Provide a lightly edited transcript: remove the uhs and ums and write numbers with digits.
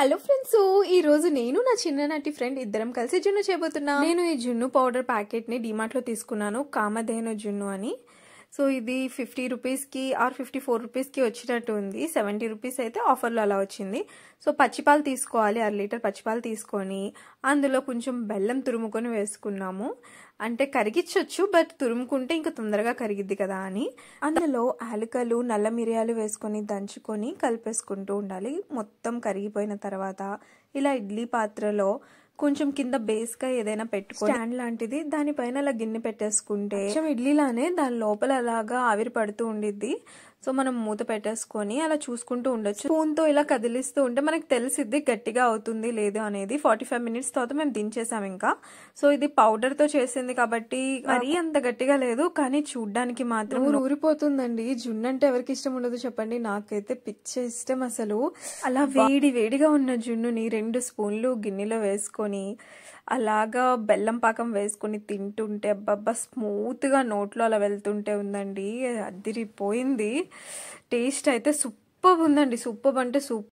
Hello friends, ఈ రోజు నేను నా చిన్ననాటి ఫ్రెండ్ ఇద్దరం కలిసి జున్ను చేయబోతున్నా. నేను ఈ జున్ను పౌడర్ ప్యాకెట్ ని డిమార్ట్ లో తీసుకున్నాను, కామధేను జున్ను అని. సో ఇది 50 రూపీస్కి ఆర్ 54 రూపీస్కి వచ్చినట్టు ఉంది. 70 రూపీస్ అయితే ఆఫర్లో అలా వచ్చింది. సో పచ్చిపాలు తీసుకోవాలి, 1/2 లీటర్ పచ్చిపాలు తీసుకొని అందులో కొంచెం బెల్లం తురుముకొని వేసుకున్నాము. అంటే కరిగించవచ్చు, బట్ తురుముకుంటే ఇంకా తొందరగా కరిగిద్ది కదా అని. అందులో యాలకులు, నల్ల మిరియాలు వేసుకొని దంచుకొని కలిపేసుకుంటూ ఉండాలి. మొత్తం కరిగిపోయిన తర్వాత ఇలా ఇడ్లీ పాత్రలో కొంచెం కింద బేస్గా ఏదైనా పెట్టుకో, స్టాండ్ లాంటిది, దానిపైన అలా గిన్నె పెట్టేసుకుంటే కొంచెం ఇడ్లీలానే దాని లోపల అలాగా ఆవిరి పడుతూ ఉండిద్ది. సో మనం మూత పెట్టేసుకొని అలా చూసుకుంటూ ఉండొచ్చు. స్పూన్తో ఇలా కదిలిస్తూ ఉంటే మనకు తెలిసిద్ది గట్టిగా అవుతుంది లేదు అనేది. 45 మినిట్స్ తర్వాత మేము దించేసాం ఇంకా. సో ఇది పౌడర్తో చేసింది కాబట్టి మరీ అంత గట్టిగా లేదు, కానీ చూడ్డానికి మాత్రం ఊరిపోతుందండి. జున్ను అంటే ఎవరికి ఇష్టం ఉండదు చెప్పండి? నాకైతే పిచ్చ ఇష్టం అసలు. అలా వేడిగా ఉన్న జున్నుని 2 స్పూన్లు గిన్నెలో వేసుకొని అలాగా బెల్లం పాకం వేసుకొని తింటుంటే అబ్బబ్బా స్మూత్గా నోట్లో అలా వెళ్తుంటే ఉందండి, అదిరిపోయింది. టేస్ట్ అయితే సూపర్ ఉందండి, సూపర్ అంటే సూపర్.